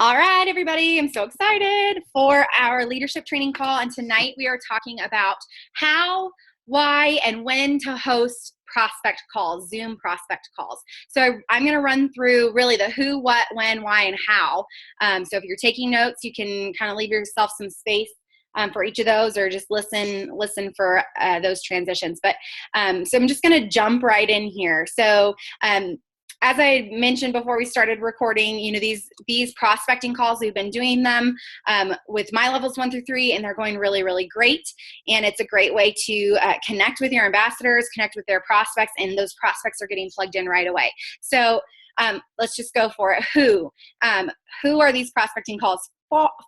All right, everybody, I'm so excited for our leadership training call. And tonight we are talking about how, why, and when to host prospect calls, Zoom prospect calls. So I'm going to run through really the who, what, when, why, and how. So if you're taking notes, you can kind of leave yourself some space for each of those, or just listen for those transitions. But so I'm just going to jump right in here. So as I mentioned before we started recording, these prospecting calls, we've been doing them with my levels 1 through 3, and they're going really, really great. And it's a great way to connect with your ambassadors, connect with their prospects, and those prospects are getting plugged in right away. So let's just go for it. Who are these prospecting calls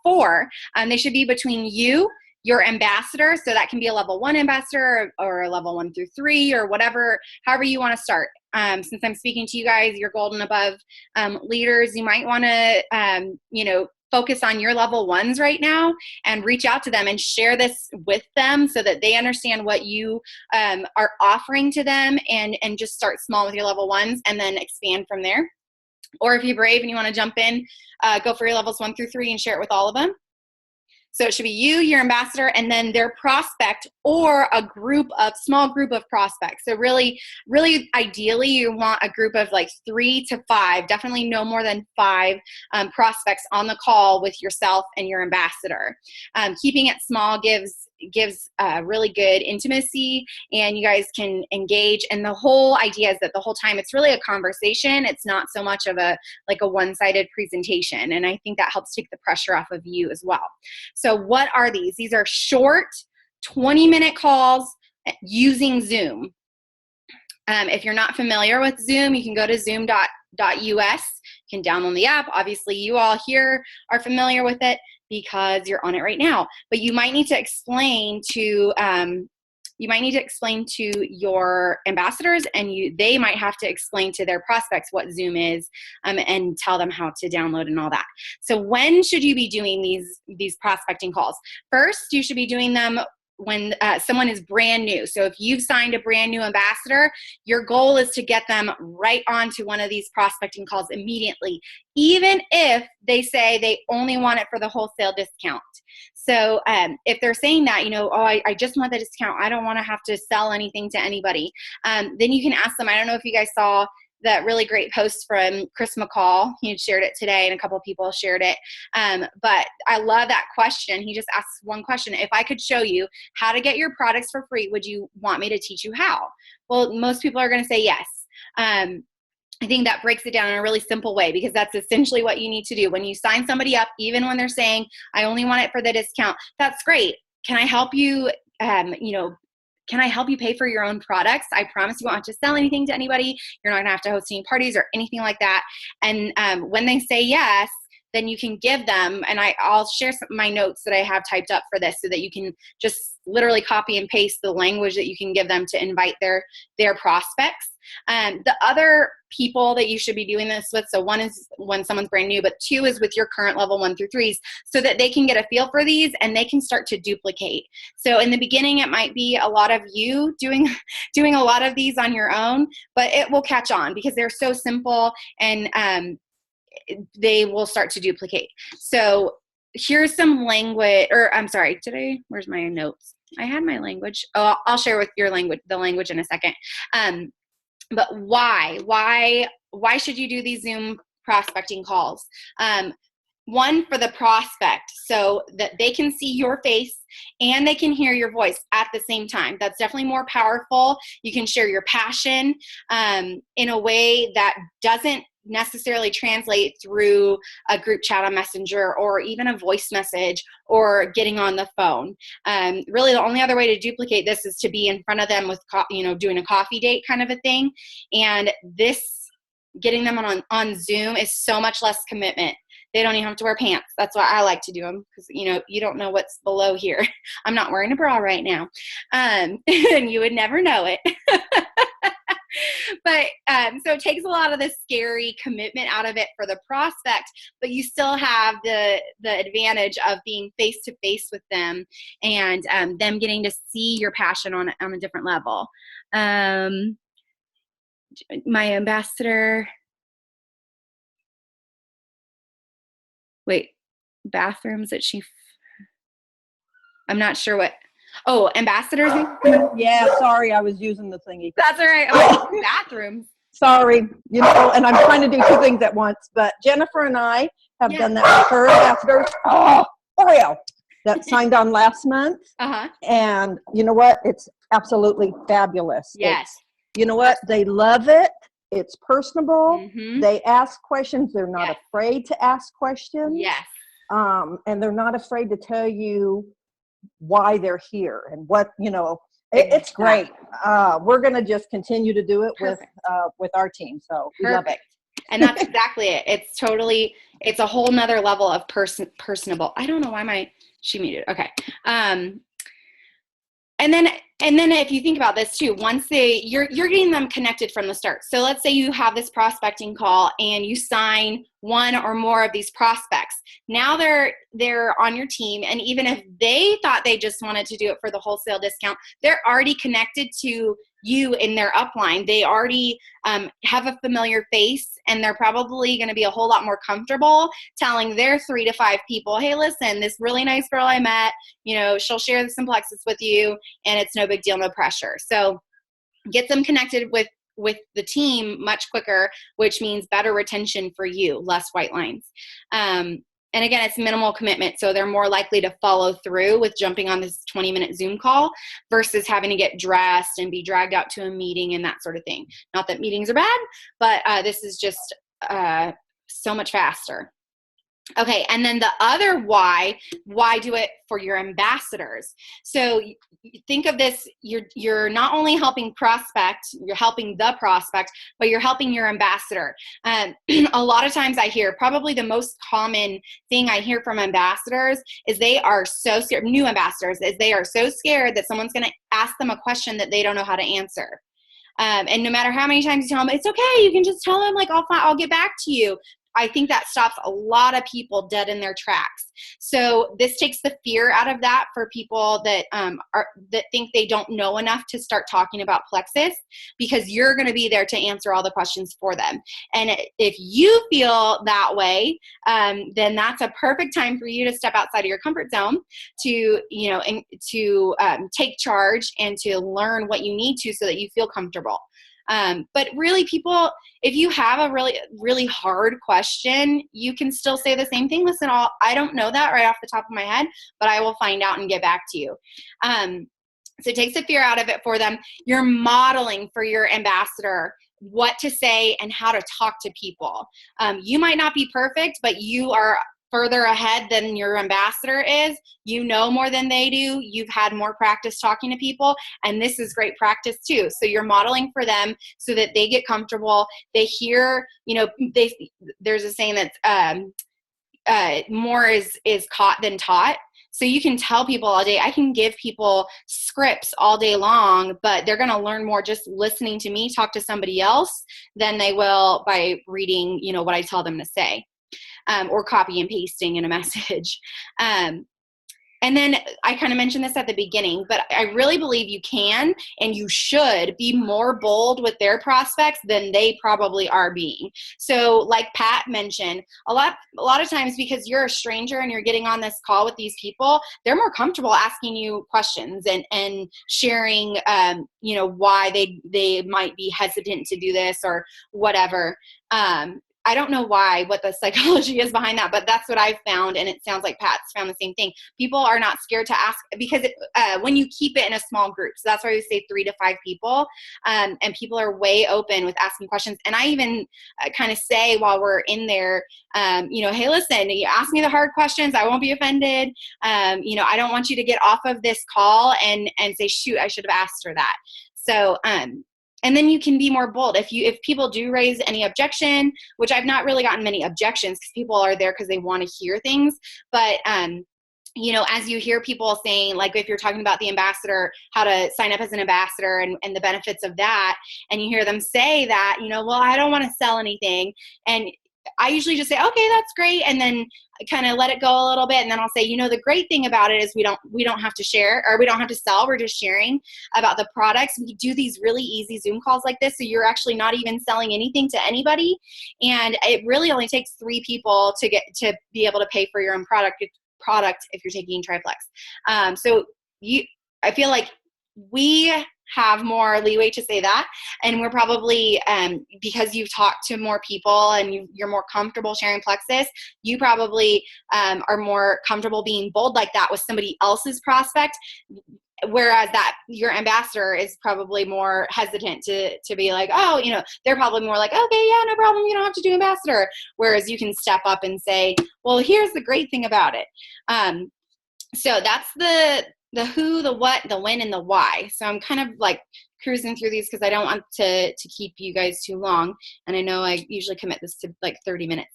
for? They should be between you, your ambassador, so that can be a level 1 ambassador or a level 1 through 3 or whatever, however you want to start. Since I'm speaking to you guys, your gold and above leaders, you might want to, focus on your level 1s right now and reach out to them and share this with them so that they understand what you are offering to them, and just start small with your level 1s and then expand from there. Or if you're brave and you want to jump in, go for your levels 1 through 3 and share it with all of them. So it should be you, your ambassador, and then their prospect, or a small group of prospects. So really, really ideally, you want a group of like 3 to 5, definitely no more than 5 prospects on the call with yourself and your ambassador. Keeping it small gives really good intimacy, and you guys can engage. And the whole idea is that the whole time it's really a conversation. It's not so much of a one-sided presentation. And I think that helps take the pressure off of you as well. So what are these? These are short 20-minute calls using Zoom. If you're not familiar with Zoom, you can go to zoom.us. You can download the app. Obviously, you all here are familiar with it because you're on it right now. But you might need to explain to your ambassadors, and they might have to explain to their prospects what Zoom is, and tell them how to download and all that. So when should you be doing these prospecting calls? First, you should be doing them when someone is brand new. So if you've signed a brand new ambassador, your goal is to get them right onto one of these prospecting calls immediately, even if they say they only want it for the wholesale discount. So if they're saying that, I just want the discount, I don't want to have to sell anything to anybody, then you can ask them. I don't know if you guys saw that really great post from Chris McCall. He had shared it today, and a couple of people shared it. But I love that question. He just asks one question: if I could show you how to get your products for free, would you want me to teach you how? Well, most people are going to say yes. I think that breaks it down in a really simple way, because that's essentially what you need to do. When you sign somebody up, even when they're saying, I only want it for the discount, that's great. Can I help you, can I help you pay for your own products? I promise you won't have to sell anything to anybody. You're not going to have to host any parties or anything like that. And when they say yes, then you can give them, and I'll share my notes that I have typed up for this so that you can just literally copy and paste the language that you can give them to invite their prospects. The other people that you should be doing this with, so 1 is when someone's brand new, but 2 is with your current level 1 through 3s, so that they can get a feel for these and they can start to duplicate. So in the beginning, it might be a lot of you doing a lot of these on your own, but it will catch on because they're so simple, and they will start to duplicate. So here's some language, or I'm sorry, where's my notes? I had my language. Oh, I'll share with the language in a second. But why should you do these Zoom prospecting calls? 1, for the prospect, so that they can see your face and they can hear your voice at the same time. That's definitely more powerful. You can share your passion in a way that doesn't necessarily translate through a group chat on Messenger, or even a voice message, or getting on the phone. Really, the only other way to duplicate this is to be in front of them with, doing a coffee date kind of a thing. And getting them on Zoom is so much less commitment. They don't even have to wear pants. That's why I like to do them, because you don't know what's below here. I'm not wearing a bra right now, and you would never know it. But so it takes a lot of the scary commitment out of it for the prospect, but you still have the advantage of being face to face with them, and them getting to see your passion on a different level. My ambassador Wait, bathrooms that I'm not sure what. Oh, ambassadors. Yeah, sorry, I was using the thingy. That's all right. Oh, bathrooms. Sorry, and I'm trying to do two things at once, but Jennifer and I have done that with her ambassadors. Oh, Oreo that signed on last month. And you know what? It's absolutely fabulous. Yes. You know what? They love it. It's personable. They ask questions. They're not afraid to ask questions. Yes. And they're not afraid to tell you why they're here and what, it's great. We're going to just continue to do it with our team. So we love it. And that's exactly it. It's a whole nother level of personable. I don't know why she muted. Okay. And then if you think about this too, once you're getting them connected from the start. So let's say you have this prospecting call and you sign one or more of these prospects. Now they're on your team. And even if they thought they just wanted to do it for the wholesale discount, they're already connected to you in their upline. They already have a familiar face, and they're probably going to be a whole lot more comfortable telling their 3 to 5 people, hey, listen, this really nice girl I met, she'll share the Simplexus with you, and it's no big deal, no pressure. So get them connected with the team much quicker, which means better retention for you, less white lines. And again, it's minimal commitment, so they're more likely to follow through with jumping on this 20-minute Zoom call versus having to get dressed and be dragged out to a meeting and that sort of thing. Not that meetings are bad, but this is just so much faster. Okay, and then the other why do it for your ambassadors? So think of this, you're not only helping prospect, you're helping the prospect, but you're helping your ambassador. A lot of times I hear, probably the most common thing I hear from ambassadors is they are so scared, new ambassadors, is they are so scared that someone's gonna ask them a question that they don't know how to answer. And no matter how many times you tell them, it's okay, you can just tell them, like, I'll get back to you. I think that stops a lot of people dead in their tracks. So this takes the fear out of that for people that that think they don't know enough to start talking about Plexus, because you're going to be there to answer all the questions for them. And if you feel that way, then that's a perfect time for you to step outside of your comfort zone to take charge and to learn what you need to so that you feel comfortable. But really, people, if you have a really, really hard question, you can still say the same thing. Listen, I don't know that right off the top of my head, but I will find out and get back to you. So it takes the fear out of it for them. You're modeling for your ambassador what to say and how to talk to people. You might not be perfect, but you are further ahead than your ambassador is. You know more than they do. You've had more practice talking to people, and this is great practice too. So you're modeling for them so that they get comfortable. They hear, there's a saying that's more is caught than taught. So you can tell people all day, I can give people scripts all day long, but they're going to learn more just listening to me talk to somebody else than they will by reading, what I tell them to say. Or copy and pasting in a message. And then I kind of mentioned this at the beginning, but I really believe you can and you should be more bold with their prospects than they probably are being. So like Pat mentioned, a lot of times, because you're a stranger and you're getting on this call with these people, they're more comfortable asking you questions and sharing, why they might be hesitant to do this or whatever. I don't know what the psychology is behind that, but that's what I've found, and it sounds like Pat's found the same thing. People are not scared to ask because when you keep it in a small group, so that's why we say 3 to 5 people, and people are way open with asking questions. And I even kind of say while we're in there, hey, listen, you ask me the hard questions, I won't be offended. I don't want you to get off of this call and say, shoot, I should have asked her that. So, and then you can be more bold. If people do raise any objection, which I've not really gotten many objections because people are there because they want to hear things. But, as you hear people saying, like if you're talking about the ambassador, how to sign up as an ambassador and the benefits of that, and you hear them say that, well, I don't want to sell anything. And I usually just say, okay, that's great. And then kind of let it go a little bit. And then I'll say, the great thing about it is we don't have to share, or we don't have to sell. We're just sharing about the products. We do these really easy Zoom calls like this. So you're actually not even selling anything to anybody. And it really only takes 3 people to be able to pay for your own product if you're taking Triplex. I feel like we have more leeway to say that, and we're probably because you've talked to more people and you're more comfortable sharing Plexus, you probably are more comfortable being bold like that with somebody else's prospect, whereas that your ambassador is probably more hesitant to be like, oh, they're probably more like, okay, yeah, no problem, you don't have to do ambassador, whereas you can step up and say, well, here's the great thing about it. So that's the who, the what, the when, and the why. So I'm kind of like cruising through these because I don't want to keep you guys too long. And I know I usually commit this to like 30 minutes.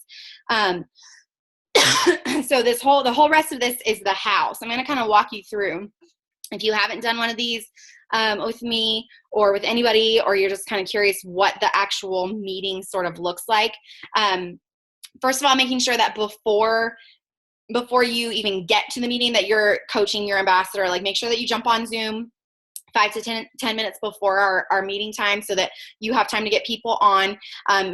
So the whole rest of this is the how. So I'm going to kind of walk you through. If you haven't done one of these with me or with anybody, or you're just kind of curious what the actual meeting sort of looks like. First of all, making sure that before you even get to the meeting that you're coaching your ambassador, like make sure that you jump on Zoom 5 to 10 minutes before our meeting time so that you have time to get people on.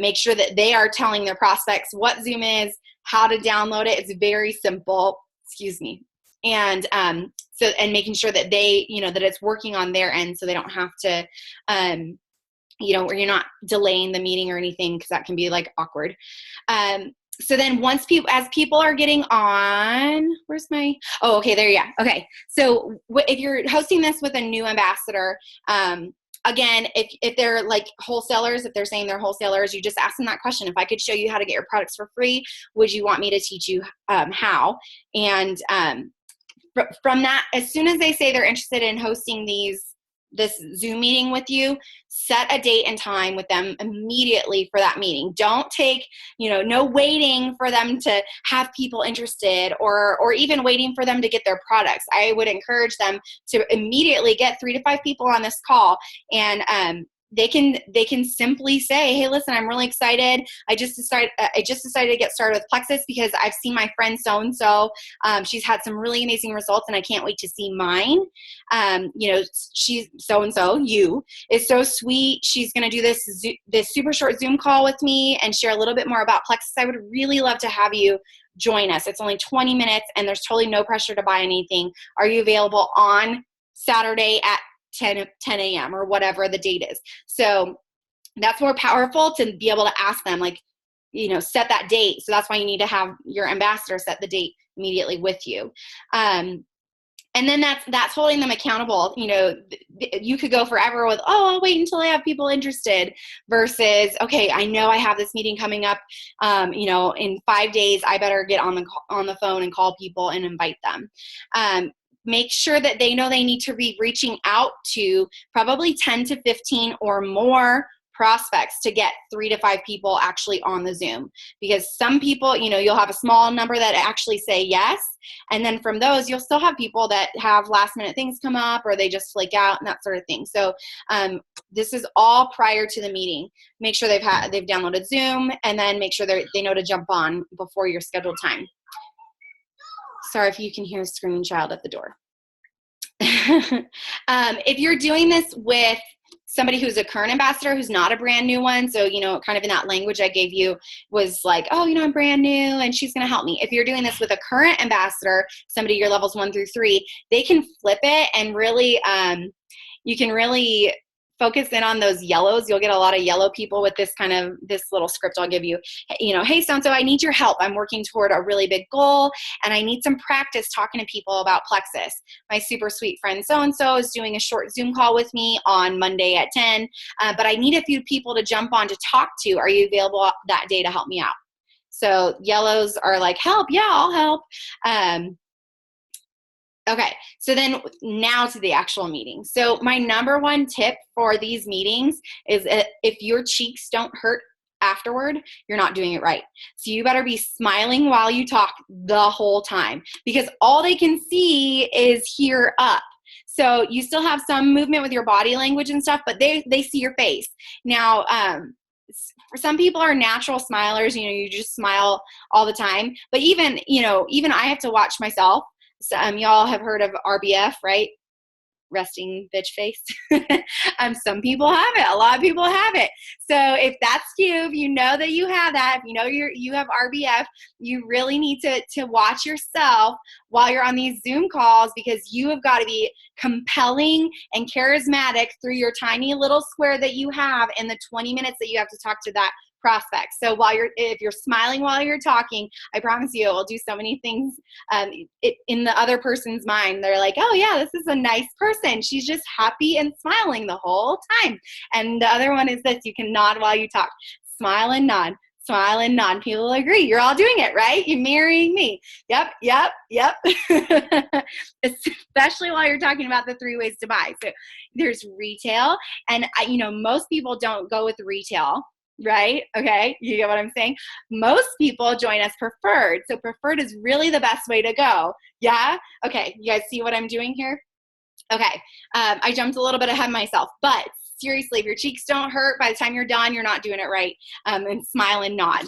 Make sure that they are telling their prospects what Zoom is, how to download it. It's very simple. Excuse me. And and making sure that they, that it's working on their end so they don't have to, where you're not delaying the meeting or anything, because that can be like awkward. So then as people are getting on, okay, there you go. Okay. So if you're hosting this with a new ambassador, again, if they're like wholesalers, if they're saying they're wholesalers, you just ask them that question. If I could show you how to get your products for free, would you want me to teach you how? And from that, as soon as they say they're interested in hosting this Zoom meeting with you, set a date and time with them immediately for that meeting. Don't take, no waiting for them to have people interested or even waiting for them to get their products. I would encourage them to immediately get 3 to 5 people on this call, and they can simply say, hey, listen, I'm really excited. I just decided to get started with Plexus because I've seen my friend so-and-so. She's had some really amazing results and I can't wait to see mine. She's so-and-so, you, is so sweet. She's going to do this super short Zoom call with me and share a little bit more about Plexus. I would really love to have you join us. It's only 20 minutes and there's totally no pressure to buy anything. Are you available on Saturday at 10 a.m. or whatever the date is? So that's more powerful to be able to ask them, like, set that date. So that's why you need to have your ambassador set the date immediately with you. And then that's holding them accountable. You could go forever with, oh, I'll wait until I have people interested, versus, okay, I know I have this meeting coming up, in 5 days, I better get on the phone and call people and invite them. Make sure that they know they need to be reaching out to probably 10 to 15 or more prospects to get 3 to 5 people actually on the Zoom. Because some people, you'll have a small number that actually say yes. And then from those, you'll still have people that have last minute things come up or they just flake out and that sort of thing. So this is all prior to the meeting. Make sure they've downloaded Zoom, and then make sure they know to jump on before your scheduled time. Sorry if you can hear a screaming child at the door. If you're doing this with somebody who's a current ambassador who's not a brand new one, so, kind of in that language I gave you was like, oh, I'm brand new and she's going to help me. If you're doing this with a current ambassador, somebody your levels 1 through 3, they can flip it and really, you can really focus in on those yellows. You'll get a lot of yellow people with this little script I'll give you. Hey, so-and-so, I need your help. I'm working toward a really big goal and I need some practice talking to people about Plexus. My super sweet friend so-and-so is doing a short Zoom call with me on Monday at 10, but I need a few people to jump on to talk to. Are you available that day to help me out? So yellows are like, help. Yeah, I'll help. Okay, so then now to the actual meeting. So my number 1 tip for these meetings is if your cheeks don't hurt afterward, you're not doing it right. So you better be smiling while you talk the whole time, because all they can see is here up. So you still have some movement with your body language and stuff, but they see your face. Now, some people are natural smilers, you just smile all the time. But even I have to watch myself. So, y'all have heard of RBF, right? Resting bitch face. Some people have it. A lot of people have it. So if that's you, if you know that you have that, if you have RBF, you really need to watch yourself while you're on these Zoom calls, because you have got to be compelling and charismatic through your tiny little square that you have in the 20 minutes that you have to talk to that prospect. So if you're smiling while you're talking, I promise you it will do so many things in the other person's mind. They're like, oh yeah, this is a nice person. She's just happy and smiling the whole time. And the other one is this: you can nod while you talk. Smile and nod. Smile and nod. People agree. You're all doing it, right? You're marrying me. Yep. Especially while you're talking about the 3 ways to buy. So there's retail, and most people don't go with retail. Right? Okay. You get what I'm saying? Most people join us preferred. So preferred is really the best way to go. Yeah. Okay. You guys see what I'm doing here? Okay. I jumped a little bit ahead of myself, but seriously, if your cheeks don't hurt by the time you're done, you're not doing it right. And smile and nod.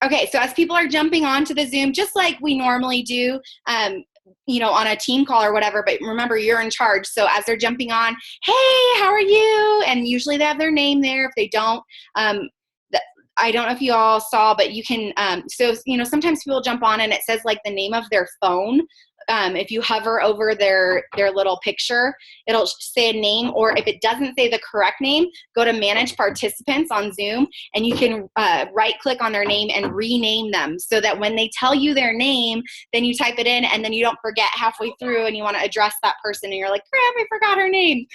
Okay. So as people are jumping onto the Zoom, just like we normally do, on a team call or whatever, but remember, you're in charge. So as they're jumping on, hey, how are you? And usually they have their name there. If they don't, I don't know if you all saw, but you can, sometimes people jump on and it says like the name of their phone. If you hover over their little picture, it'll say a name, or if it doesn't say the correct name, go to manage participants on Zoom, and you can right click on their name and rename them, so that when they tell you their name, then you type it in, and then you don't forget halfway through and you want to address that person and you're like, crap, I forgot her name.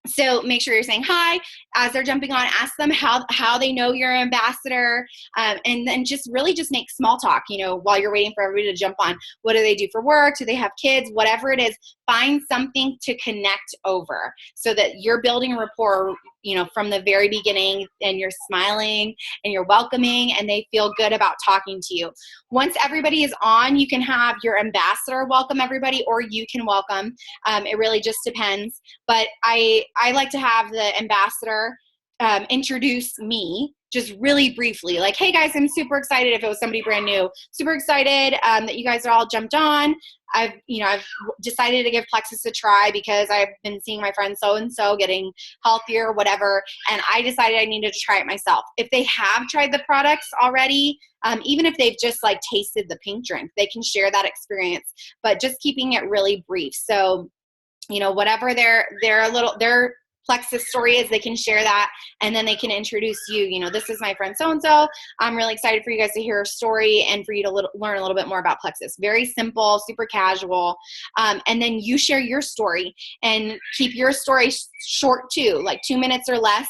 So make sure you're saying hi. As they're jumping on, ask them how they know you're an ambassador, and then just make small talk, while you're waiting for everybody to jump on. What do they do for work? Do they have kids? Whatever it is, find something to connect over so that you're building a rapport, from the very beginning, and you're smiling and you're welcoming and they feel good about talking to you. Once everybody is on, you can have your ambassador welcome everybody, or you can welcome. It really just depends. But I like to have the ambassador introduce me just really briefly, like, hey guys, I'm super excited. If it was somebody brand new, super excited that you guys are all jumped on. I've decided to give Plexus a try because I've been seeing my friend so-and-so getting healthier, whatever, and I decided I needed to try it myself. If they have tried the products already, even if they've just like tasted the pink drink, they can share that experience, but just keeping it really brief. So, whatever their Plexus story is, they can share that, and then they can introduce you. This is my friend so-and-so. I'm really excited for you guys to hear her story and for you to learn a little bit more about Plexus. Very simple, super casual. And then you share your story, and keep your story short too, like 2 minutes or less.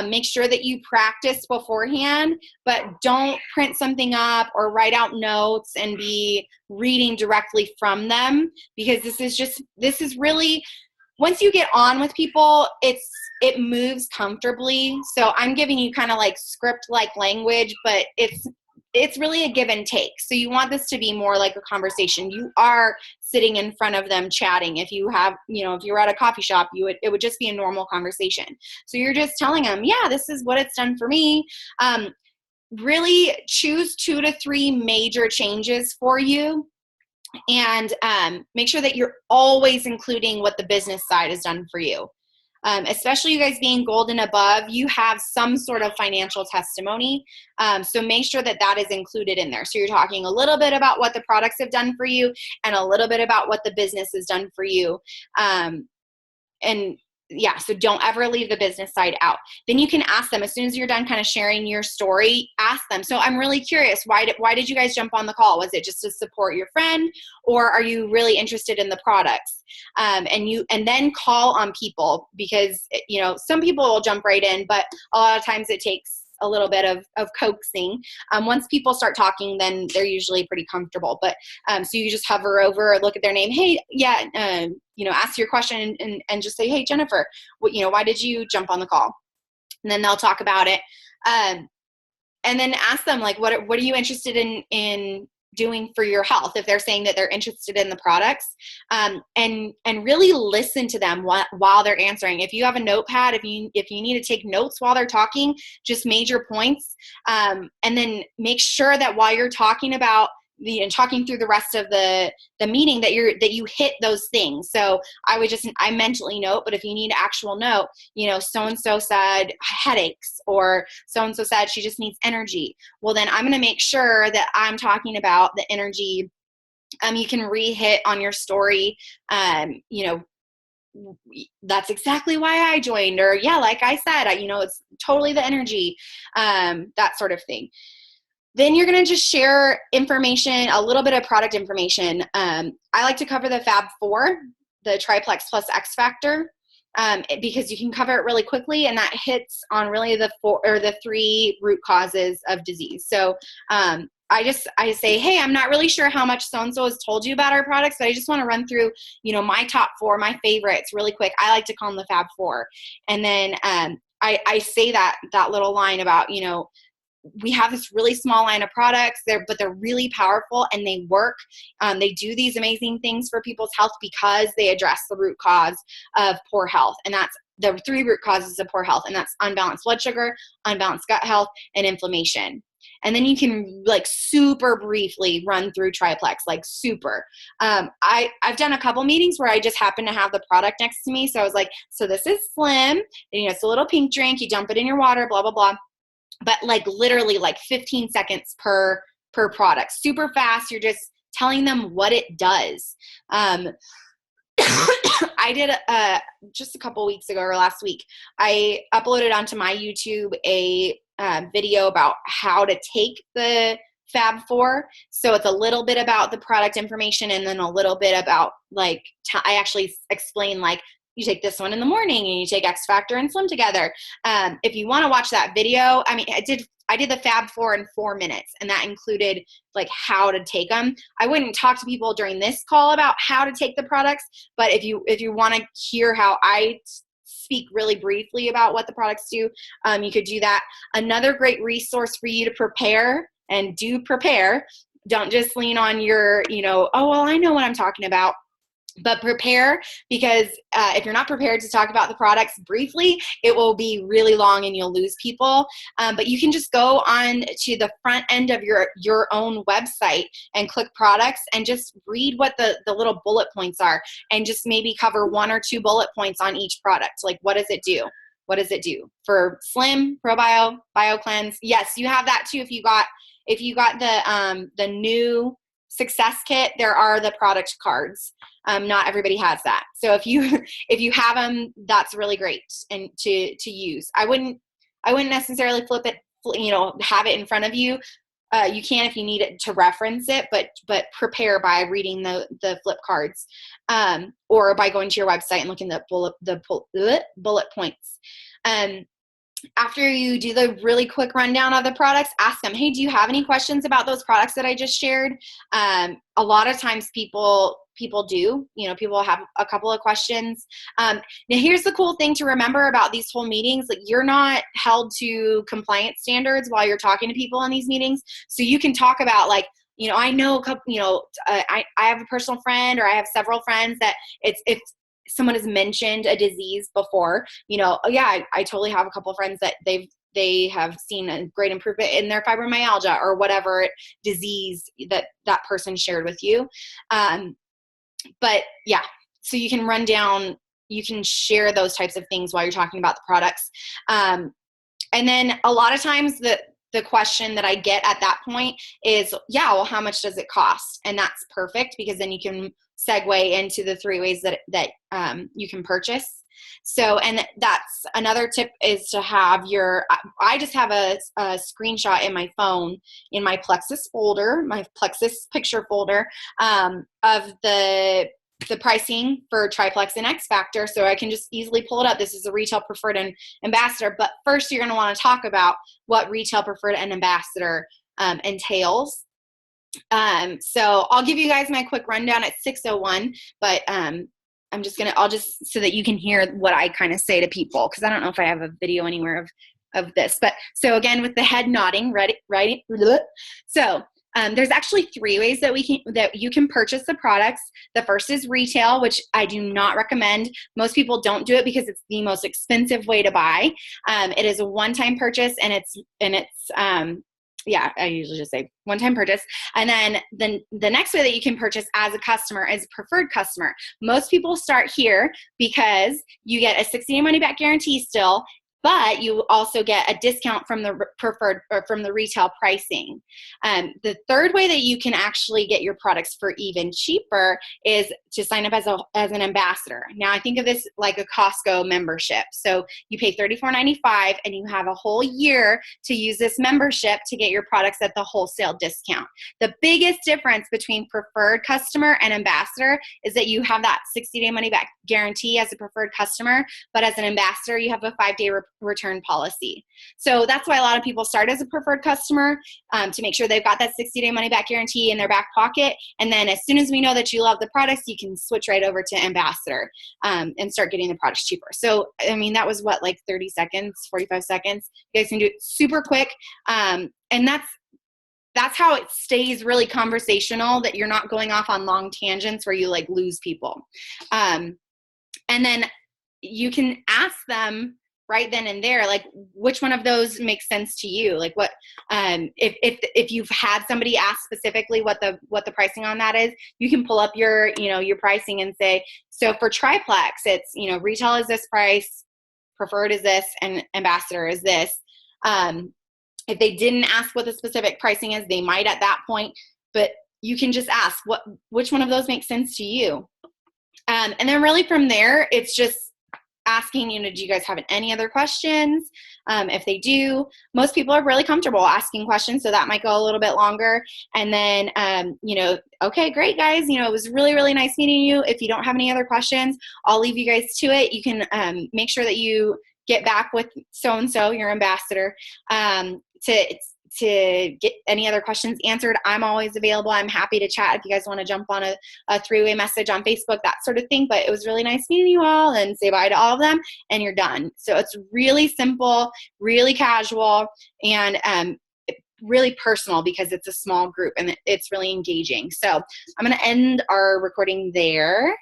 Make sure that you practice beforehand, but don't print something up or write out notes and be reading directly from them, because this is really, once you get on with people, it moves comfortably. So I'm giving you kind of like script-like language, but it's really a give and take. So you want this to be more like a conversation. You are sitting in front of them chatting. If you have, if you were at a coffee shop, it would just be a normal conversation. So you're just telling them, yeah, this is what it's done for me. Really choose 2 to 3 major changes for you. And make sure that you're always including what the business side has done for you. Especially you guys being gold and above, you have some sort of financial testimony. So make sure that is included in there. So you're talking a little bit about what the products have done for you and a little bit about what the business has done for you. So don't ever leave the business side out. Then you can ask them, as soon as you're done kind of sharing your story, ask them, so I'm really curious, why did you guys jump on the call? Was it just to support your friend, or are you really interested in the products? And then call on people, because some people will jump right in, but a lot of times it takes a little bit of coaxing. Once people start talking, then they're usually pretty comfortable. But so you just hover over, look at their name. Hey, yeah, ask your question and just say, hey, Jennifer, why did you jump on the call? And then they'll talk about it. And then ask them, like, what are you interested in doing for your health, if they're saying that they're interested in the products, and really listen to them while they're answering. If you have a notepad, if you need to take notes while they're talking, just major points, and then make sure that while you're talking about and talking through the rest of the meeting that you hit those things. So I mentally note, but if you need an actual note, so-and-so said headaches, or so-and-so said she just needs energy. Well, then I'm going to make sure that I'm talking about the energy. You can re-hit on your story, that's exactly why I joined, or yeah, like I said, it's totally the energy, that sort of thing. Then you're going to just share information, a little bit of product information. I like to cover the Fab 4, the Triplex plus X Factor, because you can cover it really quickly, and that hits on really the 3 root causes of disease. So I say, hey, I'm not really sure how much so-and-so has told you about our products, but I just want to run through, my top 4, my favorites really quick. I like to call them the Fab 4. And then I say that little line about, we have this really small line of products, but they're really powerful and they work. They do these amazing things for people's health because they address the root cause of poor health. And that's the 3 root causes of poor health. And that's unbalanced blood sugar, unbalanced gut health, and inflammation. And then you can super briefly run through Triplex, super. I've done a couple meetings where I just happen to have the product next to me. So I was like, so this is Slim. And, it's a little pink drink. You dump it in your water, blah, blah, blah. But literally 15 seconds per product, super fast. You're just telling them what it does. I did just a couple weeks ago or last week, I uploaded onto my YouTube a video about how to take the Fab 4. So it's a little bit about the product information, and then a little bit about I actually explain you take this one in the morning and you take X Factor and Slim together. If you want to watch that video, I did the Fab 4 in 4 minutes, and that included how to take them. I wouldn't talk to people during this call about how to take the products, but if you want to hear how I speak really briefly about what the products do, you could do that. Another great resource for you to prepare, and do prepare. Don't just lean on your, oh, well, I know what I'm talking about. But prepare, because if you're not prepared to talk about the products briefly, it will be really long and you'll lose people. But you can just go on to the front end of your own website and click products and just read what the little bullet points are, and just maybe cover 1 or 2 bullet points on each product. What does it do? What does it do for Slim, ProBio, BioCleanse? Yes, you have that too. If you got the new Success Kit, there are the product cards. Not everybody has that. So if you have them, that's really great and to use. I wouldn't necessarily flip it, have it in front of you. You can if you need it to reference it, but prepare by reading the flip cards, or by going to your website and looking at the bullet points. After you do the really quick rundown of the products, ask them, hey, do you have any questions about those products that I just shared? A lot of times people do, people have a couple of questions. Now here's the cool thing to remember about these whole meetings. You're not held to compliance standards while you're talking to people in these meetings. So you can talk about I know a couple, I have a personal friend, or I have several friends that if someone has mentioned a disease before, oh yeah, I totally have a couple of friends that they have seen a great improvement in their fibromyalgia or whatever disease that person shared with you. But yeah, so you can run down, you can share those types of things while you're talking about the products. And then a lot of times the question that I get at that point is, yeah, well, how much does it cost? And that's perfect, because then you can segue into the 3 ways that you can purchase. So, and that's another tip, is to have I just have a screenshot in my phone, in my Plexus folder, my Plexus picture folder, of the pricing for Triplex and X Factor, so I can just easily pull it up. This is a retail preferred and ambassador, but first you're going to want to talk about what retail preferred and ambassador entails. So I'll give you guys my quick rundown at 6:01, but I'll just so that you can hear what I kind of say to people, because I don't know if I have a video anywhere of this. But so again, with the head nodding, ready? So There's actually 3 ways that you can purchase the products. The first is retail, which I do not recommend. Most people don't do it because it's the most expensive way to buy. It is a one-time purchase, and I usually just say one-time purchase. And then the next way that you can purchase as a customer is preferred customer. Most people start here because you get a 60-day money-back guarantee still, but you also get a discount from the preferred or from the retail pricing. The third way that you can actually get your products for even cheaper is to sign up as an ambassador. Now, I think of this like a Costco membership. So you pay $34.95 and you have a whole year to use this membership to get your products at the wholesale discount. The biggest difference between preferred customer and ambassador is that you have that 60-day money-back guarantee as a preferred customer, but as an ambassador, you have a 5-day return policy. So that's why a lot of people start as a preferred customer, to make sure they've got that 60-day money-back guarantee in their back pocket. And then as soon as we know that you love the products, you can switch right over to ambassador and start getting the products cheaper. So, I mean, that was what, like 30 seconds, 45 seconds. You guys can do it super quick. And that's how it stays really conversational, that you're not going off on long tangents where you like lose people. And then you can ask them right then and there, like, which one of those makes sense to you? Like, what, if you've had somebody ask specifically what the pricing on that is, you can pull up your pricing and say, so for triplex, it's, retail is this price, preferred is this, and ambassador is this. If they didn't ask what the specific pricing is, they might at that point, but you can just ask which one of those makes sense to you. And then really from there, it's just asking, do you guys have any other questions? If they do, most people are really comfortable asking questions, so that might go a little bit longer. And then, okay, great, guys. It was really, really nice meeting you. If you don't have any other questions, I'll leave you guys to it. You can make sure that you get back with so-and-so, your ambassador, to get any other questions answered. I'm always available. I'm happy to chat if you guys want to jump on a 3-way message on Facebook, that sort of thing. But it was really nice meeting you all, and say bye to all of them, and you're done. So it's really simple, really casual, and really personal because it's a small group and it's really engaging. So I'm going to end our recording there.